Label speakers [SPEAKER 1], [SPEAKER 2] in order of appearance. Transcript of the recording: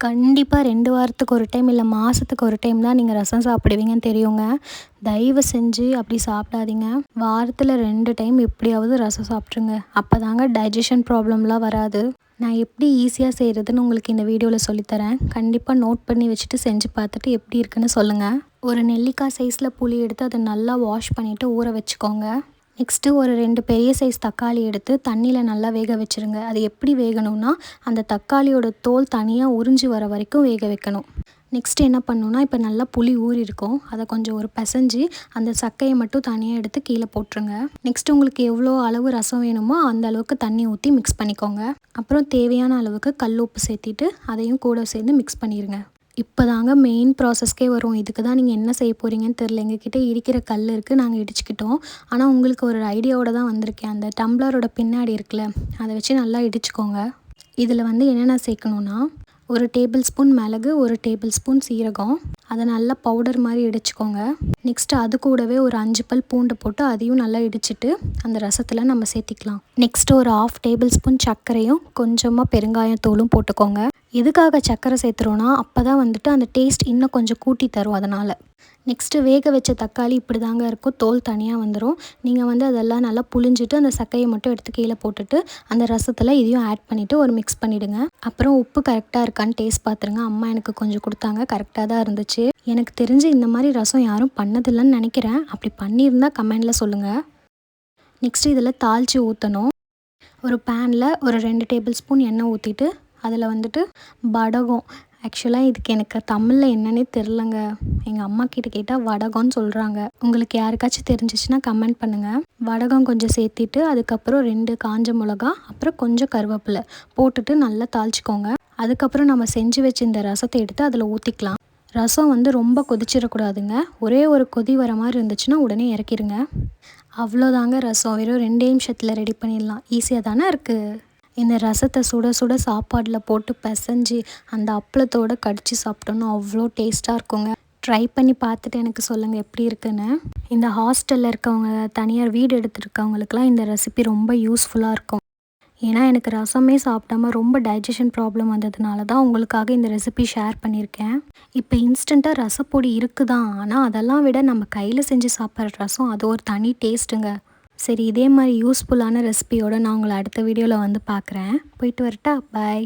[SPEAKER 1] கண்டிப்பா 2 வாரத்துக்கு ஒரு டைம் இல்ல மாசத்துக்கு ஒரு டைம் தான் நீங்க ரசம் சாப்பிடுவீங்கன்னு தெரியுங்க. தயவு செஞ்சு அப்படி சாப்பிடாதீங்க. வாரத்துல 2 டைம் எப்படியாவது ரசம் சாப்பிட்ருங்க. அப்பதாங்க டைஜஷன் ப்ராப்ளம்லாம் வராது. நான் எப்படி ஈஸியா செய்றதுன்னு உங்களுக்கு இந்த வீடியோல சொல்லித் தரேன். கண்டிப்பா நோட் பண்ணி வச்சுட்டு செஞ்சு பார்த்துட்டு எப்படி இருக்குன்னு சொல்லுங்க. ஒரு நெல்லிக்காய் சைஸ்ல புளி எடுத்து அத நல்லா வாஷ் பண்ணிட்டு ஊற வச்சுக்கோங்க. நெக்ஸ்ட்டு ஒரு 2 பெரிய சைஸ் தக்காளி எடுத்து தண்ணியில நல்லா வேக வச்சுருங்க. அது எப்படி வேகணும்னா, அந்த தக்காளியோட தோல் தனியா உறிஞ்சு வர வரைக்கும் வேக வைக்கணும். நெக்ஸ்ட்டு என்ன பண்ணணும்னா, இப்போ நல்லா புளி ஊறியிருக்கும். அதை கொஞ்சம் ஒரு பெசஞ்சு அந்த சக்கையை மட்டும் தனியாக எடுத்து கீழே போட்டுருங்க. நெக்ஸ்ட்டு உங்களுக்கு எவ்வளோ அளவு ரசம் வேணுமோ அந்த அளவுக்கு தண்ணி ஊற்றி மிக்ஸ் பண்ணிக்கோங்க. அப்புறம் தேவையான அளவுக்கு கல் உப்பு சேர்த்திட்டு அதையும் கூட சேர்ந்து மிக்ஸ் பண்ணிடுங்க. இப்போ தாங்க மெயின் ப்ராசஸ்க்கே வரும். இதுக்கு தான் நீங்கள் என்ன செய்ய போகிறீங்கன்னு தெரில. எங்ககிட்ட இடிக்கிற கல் இருக்குது, நாங்கள் இடிச்சுக்கிட்டோம். ஆனால் உங்களுக்கு ஒரு ஐடியாவோட தான் வந்திருக்கேன். அந்த டம்ளரோட பின்னாடி இருக்குல்ல, அதை வச்சு நல்லா இடிச்சுக்கோங்க. இதில் வந்து என்னென்ன சேர்க்கணுன்னா, 1 டேபிள் ஸ்பூன் மிளகு, 1 டேபிள் ஸ்பூன் சீரகம், அதை நல்லா பவுடர் மாதிரி இடிச்சுக்கோங்க. நெக்ஸ்ட்டு அது கூடவே ஒரு 5 பல் பூண்டு போட்டு அதையும் நல்லா இடிச்சிட்டு அந்த ரசத்தில் நம்ம சேர்த்திக்கலாம். நெக்ஸ்ட்டு ஒரு 1/2 டேபிள் ஸ்பூன் சர்க்கரையும் கொஞ்சமாக பெருங்காயத்தூளும் போட்டுக்கோங்க. எதுக்காக சர்க்கரை சேர்த்துறோன்னா, அப்போ தான் வந்துட்டு அந்த டேஸ்ட் இன்னும் கொஞ்சம் கூட்டி தரும் அதனால். நெக்ஸ்ட்டு வேக வச்ச தக்காளி இப்படி தாங்க இருக்கும், தோல் தனியாக வந்துடும். நீங்கள் வந்து அதெல்லாம் நல்லா புழிஞ்சிட்டு அந்த சக்கையை மட்டும் எடுத்து கீழே போட்டுட்டு அந்த ரசத்தில் இதையும் ஆட் பண்ணிவிட்டு ஒரு மிக்ஸ் பண்ணிவிடுங்க. அப்புறம் உப்பு கரெக்டாக இருக்கான்னு டேஸ்ட் பார்த்துருங்க. அம்மா எனக்கு கொஞ்சம் கொடுத்தாங்க, கரெக்டாக தான் இருந்துச்சு. எனக்கு தெரிஞ்சு இந்த மாதிரி ரசம் யாரும் பண்ணதில்லைன்னு நினைக்கிறேன். அப்படி பண்ணியிருந்தால் கமெண்டில் சொல்லுங்கள். நெக்ஸ்ட்டு இதில் தாளித்து ஊற்றணும். ஒரு பேனில் ஒரு 2 டேபிள் ஸ்பூன் எண்ணெய் ஊற்றிட்டு அதில் வந்துட்டு வடகம், ஆக்சுவலாக இதுக்கு எனக்கு தமிழில் என்னன்னே தெரிலங்க. எங்கள் அம்மா கிட்ட கேட்டால் வடகம்னு சொல்கிறாங்க. உங்களுக்கு யாருக்காச்சும் தெரிஞ்சிச்சுன்னா கமெண்ட் பண்ணுங்கள். வடகம் கொஞ்சம் சேர்த்திட்டு அதுக்கப்புறம் 2 காஞ்ச மிளகா, அப்புறம் கொஞ்சம் கருவேப்பிலை போட்டுட்டு நல்லா தாளிச்சிக்கோங்க. அதுக்கப்புறம் நம்ம செஞ்சு வச்ச இந்த ரசத்தை எடுத்து அதில் ஊற்றிக்கலாம். ரசம் வந்து ரொம்ப கொதிச்சிடக்கூடாதுங்க. ஒரே ஒரு கொதி வர மாதிரி இருந்துச்சுன்னா உடனே இறக்கிடுங்க. அவ்வளோதாங்க ரசம். வெறும் 2 நிமிஷத்தில் ரெடி பண்ணிடலாம். ஈஸியாக தானே இருக்குது. இந்த ரசத்தை சுட சுட சாப்பாடில் போட்டு பிசைஞ்சு அந்த அப்பளத்தோடு கடித்து சாப்பிட்டோன்னா அவ்வளோ டேஸ்ட்டாக இருக்குங்க. ட்ரை பண்ணி பார்த்துட்டு எனக்கு சொல்லுங்கள் எப்படி இருக்குன்னு. இந்த ஹாஸ்டலில் இருக்கவங்க, தனியார் வீடு எடுத்துருக்கவங்களுக்குலாம் இந்த ரெசிபி ரொம்ப யூஸ்ஃபுல்லாக இருக்கும். ஏன்னா எனக்கு ரசமே சாப்பிடாம ரொம்ப டைஜஷன் ப்ராப்ளம் வந்ததுனால தான் உங்களுக்காக இந்த ரெசிபி ஷேர் பண்ணியிருக்கேன். இப்போ இன்ஸ்டண்ட்டாக ரசப்பொடி இருக்குதான், ஆனால் அதெல்லாம் விட நம்ம கையில் செஞ்சு சாப்பிட்ற ரசம் அது ஒரு தனி டேஸ்ட்டுங்க. சரி, இதே மாதிரி யூஸ்ஃபுல்லான ரெசிபியோடு நான் உங்களை அடுத்த வீடியோவில் வந்து பார்க்குறேன். போயிட்டு வரட்டா? பாய்.